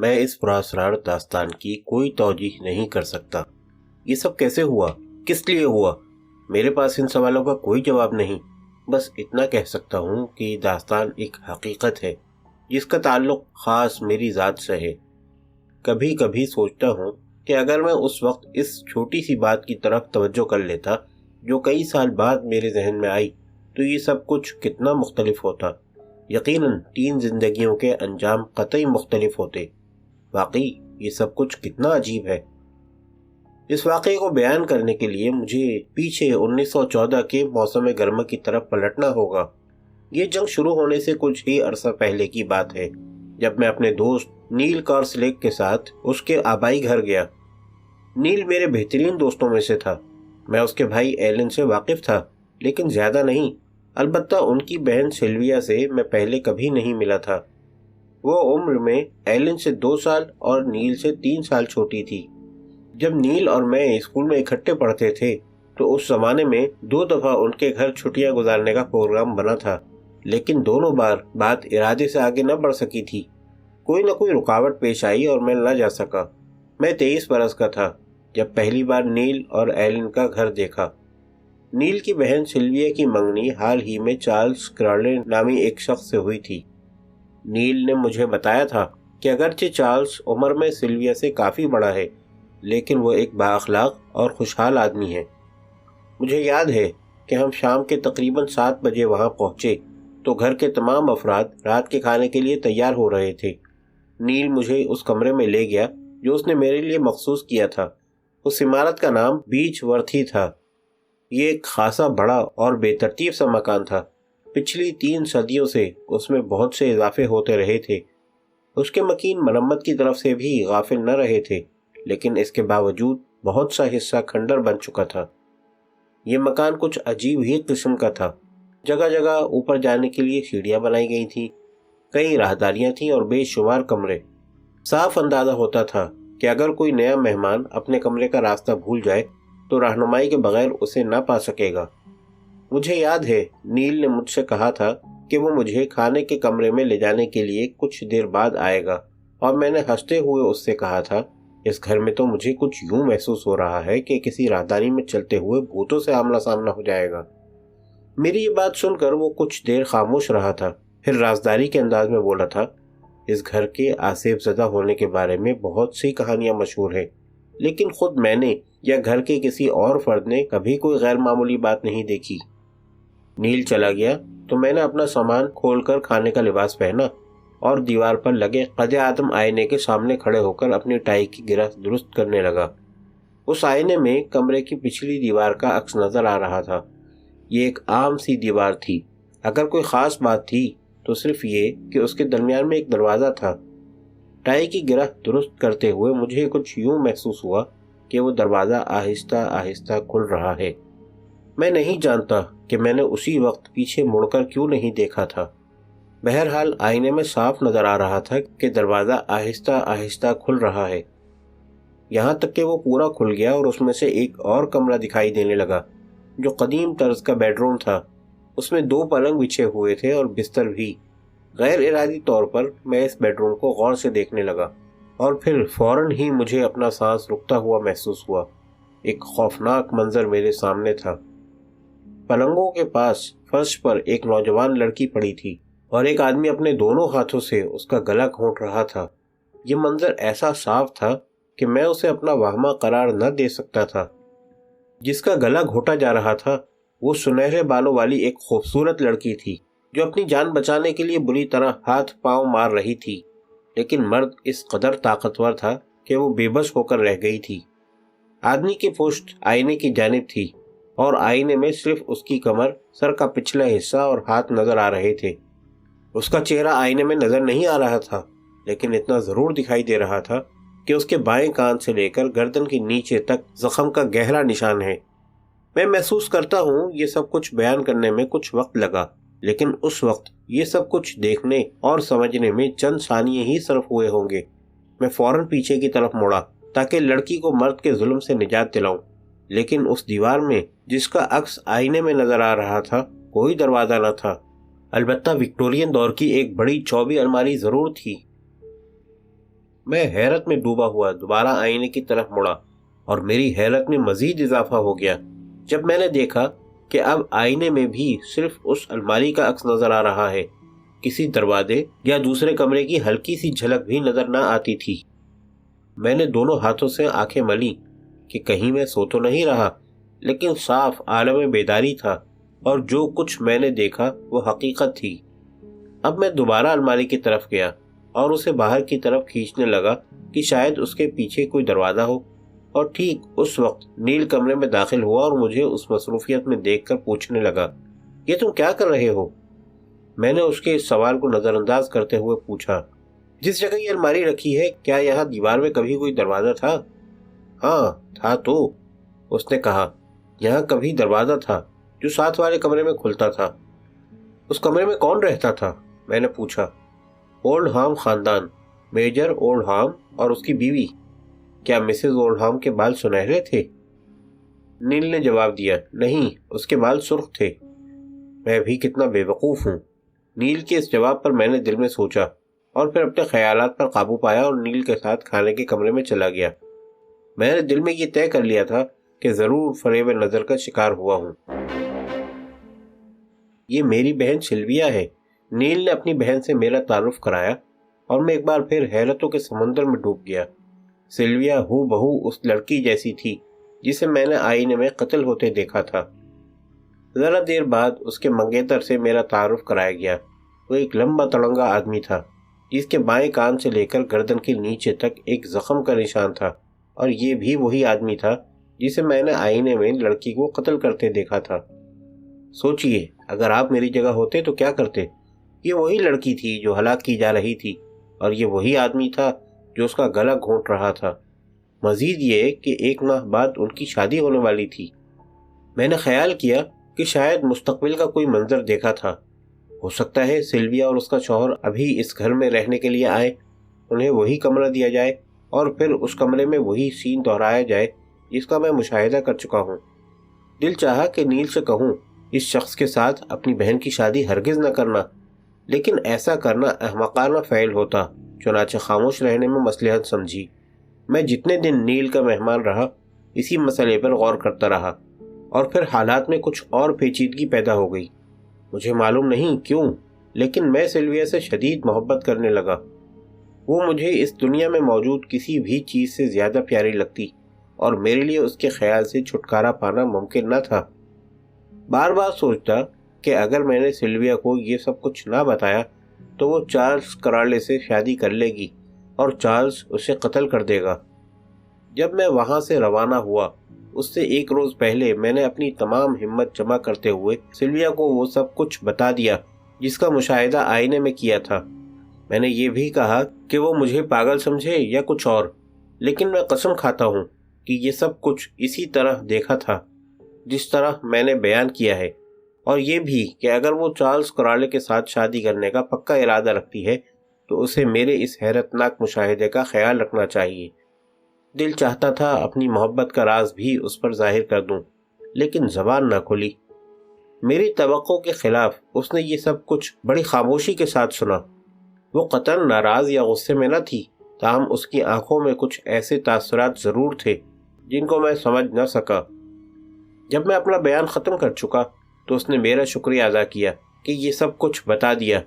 میں اس پراسرار داستان کی کوئی توجیح نہیں کر سکتا۔ یہ سب کیسے ہوا؟ کس لیے ہوا؟ میرے پاس ان سوالوں کا کوئی جواب نہیں۔ بس اتنا کہہ سکتا ہوں کہ یہ داستان ایک حقیقت ہے جس کا تعلق خاص میری ذات سے ہے۔ کبھی کبھی سوچتا ہوں کہ اگر میں اس وقت اس چھوٹی سی بات کی طرف توجہ کر لیتا جو کئی سال بعد میرے ذہن میں آئی تو یہ سب کچھ کتنا مختلف ہوتا۔ یقیناً 3 زندگیوں کے انجام قطعی مختلف ہوتے۔ واقعی یہ سب کچھ کتنا عجیب ہے۔ اس واقعے کو بیان کرنے کے لیے مجھے پیچھے 1914 کے موسم گرما کی طرف پلٹنا ہوگا۔ یہ جنگ شروع ہونے سے کچھ ہی عرصہ پہلے کی بات ہے، جب میں اپنے دوست نیل کارسلیک کے ساتھ اس کے آبائی گھر گیا۔ نیل میرے بہترین دوستوں میں سے تھا۔ میں اس کے بھائی ایلن سے واقف تھا، لیکن زیادہ نہیں۔ البتہ ان کی بہن سلویا سے میں پہلے کبھی نہیں ملا تھا۔ وہ عمر میں ایلن سے 2 سال اور نیل سے 3 سال چھوٹی تھی۔ جب نیل اور میں اسکول میں اکٹھے پڑھتے تھے تو اس زمانے میں 2 دفعہ ان کے گھر چھٹیاں گزارنے کا پروگرام بنا تھا، لیکن دونوں بار بات ارادے سے آگے نہ بڑھ سکی تھی۔ کوئی نہ کوئی رکاوٹ پیش آئی اور میں نہ جا سکا۔ میں 23 برس کا تھا جب پہلی بار نیل اور ایلن کا گھر دیکھا۔ نیل کی بہن سلویا کی منگنی حال ہی میں چارلز کرارلے نامی ایک شخص سے ہوئی تھی۔ نیل نے مجھے بتایا تھا کہ اگرچہ چارلز عمر میں سلویا سے کافی بڑا ہے، لیکن وہ ایک بااخلاق اور خوشحال آدمی ہے۔ مجھے یاد ہے کہ ہم شام کے تقریباً 7 بجے وہاں پہنچے تو گھر کے تمام افراد رات کے کھانے کے لیے تیار ہو رہے تھے۔ نیل مجھے اس کمرے میں لے گیا جو اس نے میرے لیے مخصوص کیا تھا۔ اس عمارت کا نام بیچ ورتھی تھا۔ یہ ایک خاصا بڑا اور بے ترتیب سا مکان تھا۔ پچھلی 3 صدیوں سے اس میں بہت سے اضافے ہوتے رہے تھے۔ اس کے مکین مرمت کی طرف سے بھی غافل نہ رہے تھے، لیکن اس کے باوجود بہت سا حصہ کھنڈر بن چکا تھا۔ یہ مکان کچھ عجیب ہی قسم کا تھا۔ جگہ جگہ اوپر جانے کے لیے سیڑھیاں بنائی گئی تھیں، کئی راہداریاں تھیں اور بے شمار کمرے۔ صاف اندازہ ہوتا تھا کہ اگر کوئی نیا مہمان اپنے کمرے کا راستہ بھول جائے تو رہنمائی کے بغیر اسے نہ پا سکے گا۔ مجھے یاد ہے نیل نے مجھ سے کہا تھا کہ وہ مجھے کھانے کے کمرے میں لے جانے کے لیے کچھ دیر بعد آئے گا، اور میں نے ہنستے ہوئے اس سے کہا تھا، اس گھر میں تو مجھے کچھ یوں محسوس ہو رہا ہے کہ کسی راہداری میں چلتے ہوئے بھوتوں سے آمنا سامنا ہو جائے گا۔ میری یہ بات سن کر وہ کچھ دیر خاموش رہا تھا، پھر رازداری کے انداز میں بولا تھا، اس گھر کے آسیب زدہ ہونے کے بارے میں بہت سی کہانیاں مشہور ہیں، لیکن خود میں نے یا گھر کے کسی اور فرد نے کبھی کوئی غیر معمولی بات نہیں دیکھی۔ نیل چلا گیا تو میں نے اپنا سامان کھول کر کھانے کا لباس پہنا اور دیوار پر لگے قد آدم آئینے کے سامنے کھڑے ہو کر اپنی ٹائی کی گرہ درست کرنے لگا۔ اس آئینے میں کمرے کی پچھلی دیوار کا عکس نظر آ رہا تھا۔ یہ ایک عام سی دیوار تھی۔ اگر کوئی خاص بات تھی تو صرف یہ کہ اس کے درمیان میں ایک دروازہ تھا۔ ٹائی کی گرہ درست کرتے ہوئے مجھے کچھ یوں محسوس ہوا کہ وہ دروازہ آہستہ آہستہ کھل رہا ہے۔ میں نہیں جانتا کہ میں نے اسی وقت پیچھے مڑ کر کیوں نہیں دیکھا تھا۔ بہرحال آئینے میں صاف نظر آ رہا تھا کہ دروازہ آہستہ آہستہ کھل رہا ہے، یہاں تک کہ وہ پورا کھل گیا اور اس میں سے ایک اور کمرہ دکھائی دینے لگا جو قدیم طرز کا بیڈ روم تھا۔ اس میں 2 پلنگ بچھے ہوئے تھے اور بستر بھی۔ غیر ارادی طور پر میں اس بیڈ روم کو غور سے دیکھنے لگا اور پھر فوراً ہی مجھے اپنا سانس رکتا ہوا محسوس ہوا۔ ایک خوفناک منظر میرے سامنے تھا۔ پلنگوں کے پاس فرش پر ایک نوجوان لڑکی پڑی تھی اور ایک آدمی اپنے دونوں ہاتھوں سے اس کا گلا گھونٹ رہا تھا۔ یہ منظر ایسا صاف تھا کہ میں اسے اپنا وہمہ قرار نہ دے سکتا تھا۔ جس کا گلا گھونٹا جا رہا تھا وہ سنہرے بالوں والی ایک خوبصورت لڑکی تھی جو اپنی جان بچانے کے لیے بری طرح ہاتھ پاؤں مار رہی تھی، لیکن مرد اس قدر طاقتور تھا کہ وہ بے بس ہو کر رہ گئی تھی۔ آدمی کی پشت آئینے کی جانب تھی اور آئینے میں صرف اس کی کمر، سر کا پچھلا حصہ اور ہاتھ نظر آ رہے تھے۔ اس کا چہرہ آئینے میں نظر نہیں آ رہا تھا، لیکن اتنا ضرور دکھائی دے رہا تھا کہ اس کے بائیں کان سے لے کر گردن کے نیچے تک زخم کا گہرا نشان ہے۔ میں محسوس کرتا ہوں یہ سب کچھ بیان کرنے میں کچھ وقت لگا، لیکن اس وقت یہ سب کچھ دیکھنے اور سمجھنے میں چند ثانیے ہی صرف ہوئے ہوں گے۔ میں فوراً پیچھے کی طرف مڑا تاکہ لڑکی کو مرد کے ظلم سے نجات دلاؤں، لیکن اس دیوار میں جس کا عکس آئینے میں نظر آ رہا تھا کوئی دروازہ نہ تھا۔ البتہ وکٹورین دور کی ایک بڑی چوبی الماری ضرور تھی۔ میں حیرت میں ڈوبا ہوا دوبارہ آئینے کی طرف مڑا اور میری حیرت میں مزید اضافہ ہو گیا جب میں نے دیکھا کہ اب آئینے میں بھی صرف اس الماری کا عکس نظر آ رہا ہے، کسی دروازے یا دوسرے کمرے کی ہلکی سی جھلک بھی نظر نہ آتی تھی۔ میں نے دونوں ہاتھوں سے آنکھیں ملی کہ کہیں میں سو تو نہیں رہا، لیکن صاف عالم بیداری تھا اور جو کچھ میں نے دیکھا وہ حقیقت تھی۔ اب میں دوبارہ الماری کی طرف گیا اور اسے باہر کی طرف کھینچنے لگا کہ شاید اس کے پیچھے کوئی دروازہ ہو، اور ٹھیک اس وقت نیل کمرے میں داخل ہوا اور مجھے اس مصروفیت میں دیکھ کر پوچھنے لگا، یہ تم کیا کر رہے ہو؟ میں نے اس کے اس سوال کو نظر انداز کرتے ہوئے پوچھا، جس جگہ یہ الماری رکھی ہے کیا یہاں دیوار میں کبھی کوئی دروازہ تھا؟ ہاں تھا تو، اس نے کہا، یہاں کبھی دروازہ تھا جو ساتھ والے کمرے میں کھلتا تھا۔ اس کمرے میں کون رہتا تھا؟ میں نے پوچھا۔ اولڈ ہام خاندان، میجر اولڈ ہام اور اس کی بیوی۔ کیا مسز اولڈ ہام کے بال سنہرے تھے؟ نیل نے جواب دیا، نہیں، اس کے بال سرخ تھے۔ میں بھی کتنا بے وقوف ہوں۔ نیل کے اس جواب پر میں نے دل میں سوچا اور پھر اپنے خیالات پر قابو پایا اور نیل کے ساتھ کھانے کے کمرے میں چلا گیا۔ میں نے دل میں یہ طے کر لیا تھا کہ ضرور فریب نظر کا شکار ہوا ہوں۔ یہ میری بہن سلویا ہے۔ نیل نے اپنی بہن سے میرا تعارف کرایا اور میں ایک بار پھر حیرتوں کے سمندر میں ڈوب گیا۔ سلویا ہو بہو اس لڑکی جیسی تھی جسے میں نے آئینے میں قتل ہوتے دیکھا تھا۔ ذرا دیر بعد اس کے منگیتر سے میرا تعارف کرایا گیا۔ وہ ایک لمبا تڑنگا آدمی تھا جس کے بائیں کان سے لے کر گردن کے نیچے تک ایک زخم کا نشان تھا، اور یہ بھی وہی آدمی تھا جسے میں نے آئینے میں لڑکی کو قتل کرتے دیکھا تھا۔ سوچئے اگر آپ میری جگہ ہوتے تو کیا کرتے؟ یہ وہی لڑکی تھی جو ہلاک کی جا رہی تھی، اور یہ وہی آدمی تھا جو اس کا گلا گھونٹ رہا تھا۔ مزید یہ کہ 1 ماہ بعد ان کی شادی ہونے والی تھی۔ میں نے خیال کیا کہ شاید مستقبل کا کوئی منظر دیکھا تھا۔ ہو سکتا ہے سلویا اور اس کا شوہر ابھی اس گھر میں رہنے کے لیے آئے، انہیں وہی کمرہ دیا جائے اور پھر اس کمرے میں وہی سین دہرایا جائے جس کا میں مشاہدہ کر چکا ہوں۔ دل چاہا کہ نیل سے کہوں اس شخص کے ساتھ اپنی بہن کی شادی ہرگز نہ کرنا، لیکن ایسا کرنا احمقانہ فعل ہوتا، چنانچہ خاموش رہنے میں مصلحت سمجھی۔ میں جتنے دن نیل کا مہمان رہا اسی مسئلے پر غور کرتا رہا، اور پھر حالات میں کچھ اور پیچیدگی پیدا ہو گئی۔ مجھے معلوم نہیں کیوں، لیکن میں سلویا سے شدید محبت کرنے لگا۔ وہ مجھے اس دنیا میں موجود کسی بھی چیز سے زیادہ پیاری لگتی، اور میرے لیے اس کے خیال سے چھٹکارا پانا ممکن نہ تھا۔ بار بار سوچتا کہ اگر میں نے سلویا کو یہ سب کچھ نہ بتایا تو وہ چارلز کرالے سے شادی کر لے گی اور چارلز اسے قتل کر دے گا۔ جب میں وہاں سے روانہ ہوا اس سے 1 روز پہلے میں نے اپنی تمام ہمت جمع کرتے ہوئے سلویا کو وہ سب کچھ بتا دیا جس کا مشاہدہ آئینے میں کیا تھا۔ میں نے یہ بھی کہا کہ وہ مجھے پاگل سمجھے یا کچھ اور، لیکن میں قسم کھاتا ہوں کہ یہ سب کچھ اسی طرح دیکھا تھا جس طرح میں نے بیان کیا ہے، اور یہ بھی کہ اگر وہ چارلز کرالے کے ساتھ شادی کرنے کا پکا ارادہ رکھتی ہے تو اسے میرے اس حیرتناک مشاہدے کا خیال رکھنا چاہیے۔ دل چاہتا تھا اپنی محبت کا راز بھی اس پر ظاہر کر دوں، لیکن زبان نہ کھلی۔ میری توقع کے خلاف اس نے یہ سب کچھ بڑی خاموشی کے ساتھ سنا۔ وہ قطعاً ناراض یا غصے میں نہ تھی، تاہم اس کی آنکھوں میں کچھ ایسے تاثرات ضرور تھے جن کو میں سمجھ نہ سکا۔ جب میں اپنا بیان ختم کر چکا تو اس نے میرا شکریہ ادا کیا کہ یہ سب کچھ بتا دیا،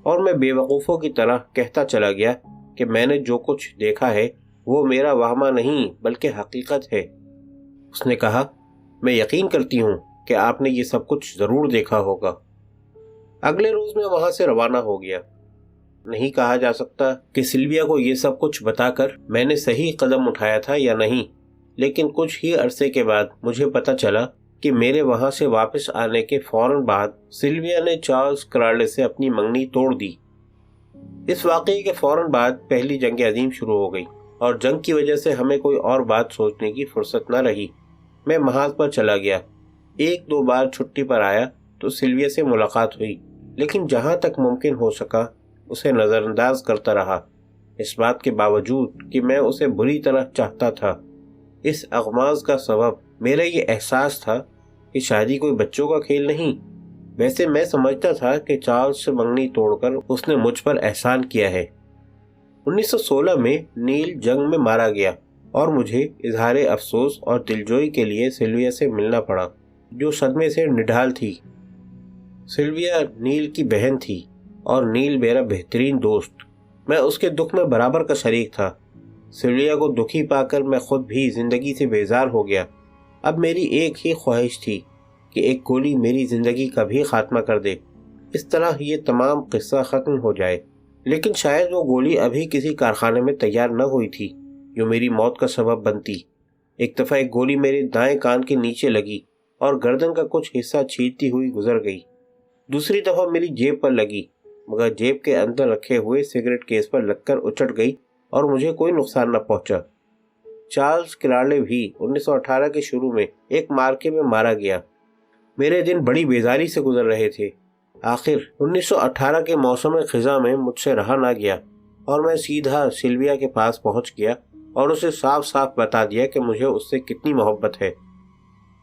اور میں بے وقوفوں کی طرح کہتا چلا گیا کہ میں نے جو کچھ دیکھا ہے وہ میرا وہمہ نہیں بلکہ حقیقت ہے۔ اس نے کہا، میں یقین کرتی ہوں کہ آپ نے یہ سب کچھ ضرور دیکھا ہوگا۔ اگلے روز میں وہاں سے روانہ ہو گیا۔ نہیں کہا جا سکتا کہ سلویا کو یہ سب کچھ بتا کر میں نے صحیح قدم اٹھایا تھا یا نہیں، لیکن کچھ ہی عرصے کے بعد مجھے پتہ چلا کہ میرے وہاں سے واپس آنے کے فوراً بعد سلویا نے چارلز کرالے سے اپنی منگنی توڑ دی۔ اس واقعے کے فوراً بعد پہلی جنگ عظیم شروع ہو گئی، اور جنگ کی وجہ سے ہمیں کوئی اور بات سوچنے کی فرصت نہ رہی۔ میں محاذ پر چلا گیا، 1-2 بار چھٹی پر آیا تو سلویا سے ملاقات ہوئی، لیکن جہاں تک ممکن ہو سکا اسے نظر انداز کرتا رہا، اس بات کے باوجود کہ میں اسے بری طرح چاہتا تھا۔ اس اغماض کا سبب میرا یہ احساس تھا کہ شادی کوئی بچوں کا کھیل نہیں۔ ویسے میں سمجھتا تھا کہ چارلز سے منگنی توڑ کر اس نے مجھ پر احسان کیا ہے۔ 1916 میں نیل جنگ میں مارا گیا اور مجھے اظہار افسوس اور دلجوئی کے لیے سلویا سے ملنا پڑا، جو صدمے سے نڈھال تھی۔ سلویا نیل کی بہن تھی اور نیل میرا بہترین دوست۔ میں اس کے دکھ میں برابر کا شریک تھا۔ سلویا کو دکھی پا کر میں خود بھی زندگی سے بیزار ہو گیا۔ اب میری ایک ہی خواہش تھی کہ ایک گولی میری زندگی کا بھی خاتمہ کر دے، اس طرح یہ تمام قصہ ختم ہو جائے۔ لیکن شاید وہ گولی ابھی کسی کارخانے میں تیار نہ ہوئی تھی جو میری موت کا سبب بنتی۔ ایک دفعہ ایک گولی میرے دائیں کان کے نیچے لگی اور گردن کا کچھ حصہ چھیدتی ہوئی گزر گئی۔ دوسری دفعہ میری جیب پر لگی، مگر جیب کے اندر رکھے ہوئے سگریٹ کیس پر لگ کر اچٹ گئی اور مجھے کوئی نقصان نہ پہنچا۔ چارلز کلارلے بھی 1918 کے شروع میں ایک مارکے میں مارا گیا۔ میرے دن بڑی بیزاری سے گزر رہے تھے۔ آخر 1918 کے موسم خزاں میں مجھ سے رہا نہ گیا اور میں سیدھا سلویا کے پاس پہنچ گیا اور اسے صاف صاف بتا دیا کہ مجھے اس سے کتنی محبت ہے۔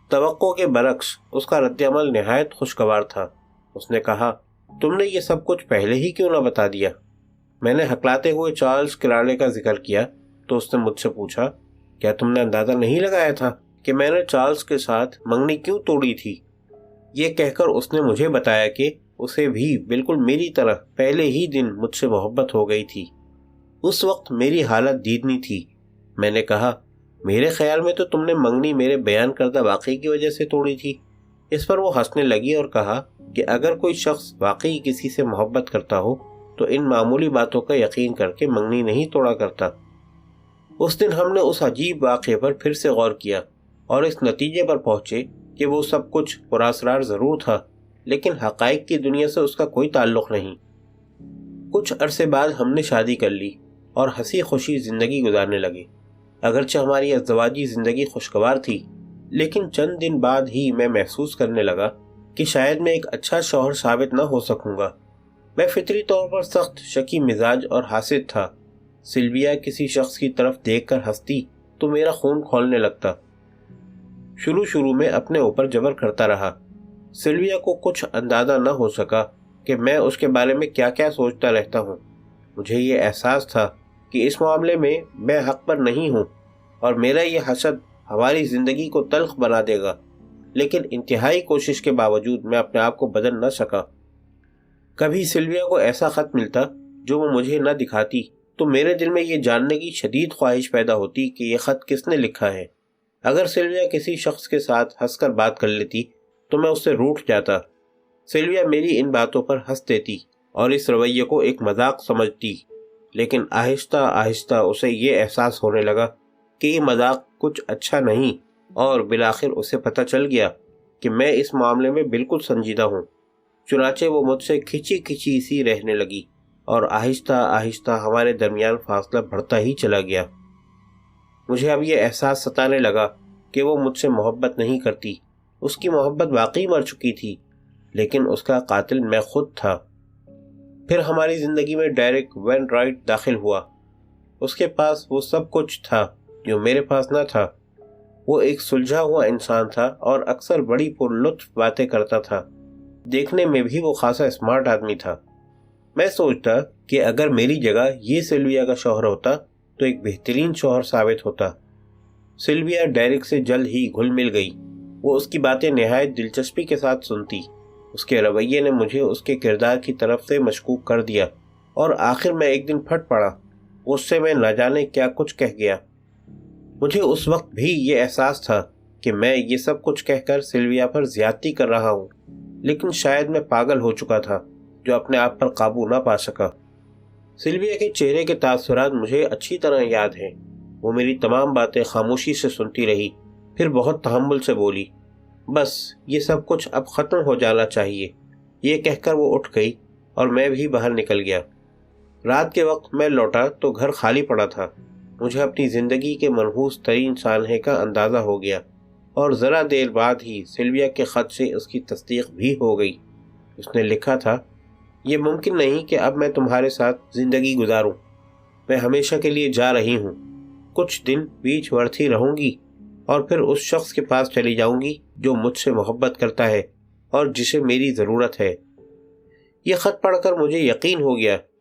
توقع کے برعکس اس کا رد عمل نہایت خوشگوار تھا۔ اس نے کہا، تم نے یہ سب کچھ پہلے ہی کیوں نہ بتا دیا؟ میں نے ہکلاتے ہوئے چارلز کلارلے کا ذکر کیا تو اس نے مجھ سے پوچھا، کیا تم نے اندازہ نہیں لگایا تھا کہ میں نے چارلز کے ساتھ منگنی کیوں توڑی تھی؟ یہ کہہ کر اس نے مجھے بتایا کہ اسے بھی بالکل میری طرح پہلے ہی دن مجھ سے محبت ہو گئی تھی۔ اس وقت میری حالت دیدنی تھی۔ میں نے کہا، میرے خیال میں تو تم نے منگنی میرے بیان کردہ واقعے کی وجہ سے توڑی تھی۔ اس پر وہ ہنسنے لگی اور کہا کہ اگر کوئی شخص واقعی کسی سے محبت کرتا ہو تو ان معمولی باتوں کا یقین کر کے منگنی نہیں توڑا کرتا۔ اس دن ہم نے اس عجیب واقعے پر پھر سے غور کیا اور اس نتیجے پر پہنچے کہ وہ سب کچھ پراسرار ضرور تھا، لیکن حقائق کی دنیا سے اس کا کوئی تعلق نہیں۔ کچھ عرصے بعد ہم نے شادی کر لی اور ہنسی خوشی زندگی گزارنے لگے۔ اگرچہ ہماری ازدواجی زندگی خوشگوار تھی، لیکن چند دن بعد ہی میں محسوس کرنے لگا کہ شاید میں ایک اچھا شوہر ثابت نہ ہو سکوں گا۔ میں فطری طور پر سخت شکی مزاج اور حاسد تھا۔ سلویا کسی شخص کی طرف دیکھ کر ہنستی تو میرا خون کھولنے لگتا۔ شروع میں اپنے اوپر جبر کرتا رہا۔ سلویا کو کچھ اندازہ نہ ہو سکا کہ میں اس کے بارے میں کیا کیا سوچتا رہتا ہوں۔ مجھے یہ احساس تھا کہ اس معاملے میں میں حق پر نہیں ہوں اور میرا یہ حسد ہماری زندگی کو تلخ بنا دے گا، لیکن انتہائی کوشش کے باوجود میں اپنے آپ کو بدل نہ سکا۔ کبھی سلویا کو ایسا خط ملتا جو وہ مجھے نہ دکھاتی تو میرے دل میں یہ جاننے کی شدید خواہش پیدا ہوتی کہ یہ خط کس نے لکھا ہے۔ اگر سلویا کسی شخص کے ساتھ ہنس کر بات کر لیتی تو میں اس سے روٹھ جاتا۔ سلویا میری ان باتوں پر ہنس دیتی اور اس رویے کو ایک مذاق سمجھتی، لیکن آہستہ آہستہ اسے یہ احساس ہونے لگا کہ یہ مذاق کچھ اچھا نہیں، اور بالآخر اسے پتہ چل گیا کہ میں اس معاملے میں بالکل سنجیدہ ہوں۔ چنانچہ وہ مجھ سے کھچی کھچی سی رہنے لگی اور آہستہ آہستہ ہمارے درمیان فاصلہ بڑھتا ہی چلا گیا۔ مجھے اب یہ احساس ستانے لگا کہ وہ مجھ سے محبت نہیں کرتی۔ اس کی محبت واقعی مر چکی تھی، لیکن اس کا قاتل میں خود تھا۔ پھر ہماری زندگی میں ڈیرک وین رائٹ داخل ہوا۔ اس کے پاس وہ سب کچھ تھا جو میرے پاس نہ تھا۔ وہ ایک سلجھا ہوا انسان تھا اور اکثر بڑی پرلطف باتیں کرتا تھا۔ دیکھنے میں بھی وہ خاصا اسمارٹ آدمی تھا۔ میں سوچتا کہ اگر میری جگہ یہ سلویا کا شوہر ہوتا تو ایک بہترین شوہر ثابت ہوتا۔ سلویا ڈیرک سے جلد ہی گھل مل گئی۔ وہ اس کی باتیں نہایت دلچسپی کے ساتھ سنتی۔ اس کے رویے نے مجھے اس کے کردار کی طرف سے مشکوک کر دیا اور آخر میں ایک دن پھٹ پڑا۔ غصے میں نہ جانے کیا کچھ کہہ گیا۔ مجھے اس وقت بھی یہ احساس تھا کہ میں یہ سب کچھ کہہ کر سلویا پر زیادتی کر رہا ہوں، لیکن شاید میں پاگل ہو چکا تھا جو اپنے آپ پر قابو نہ پا سکا۔ سلویا کے چہرے کے تاثرات مجھے اچھی طرح یاد ہیں۔ وہ میری تمام باتیں خاموشی سے سنتی رہی، پھر بہت تحمل سے بولی، بس یہ سب کچھ اب ختم ہو جانا چاہیے۔ یہ کہہ کر وہ اٹھ گئی اور میں بھی باہر نکل گیا۔ رات کے وقت میں لوٹا تو گھر خالی پڑا تھا۔ مجھے اپنی زندگی کے منحوس ترین سانحے کا اندازہ ہو گیا اور ذرا دیر بعد ہی سلویا کے خط سے اس کی تصدیق بھی ہو گئی۔ اس نے لکھا تھا، یہ ممکن نہیں کہ اب میں تمہارے ساتھ زندگی گزاروں۔ میں ہمیشہ کے لیے جا رہی ہوں۔ کچھ دن بیچ ورتھی رہوں گی اور پھر اس شخص کے پاس چلی جاؤں گی جو مجھ سے محبت کرتا ہے اور جسے میری ضرورت ہے۔ یہ خط پڑھ کر مجھے یقین ہو گیا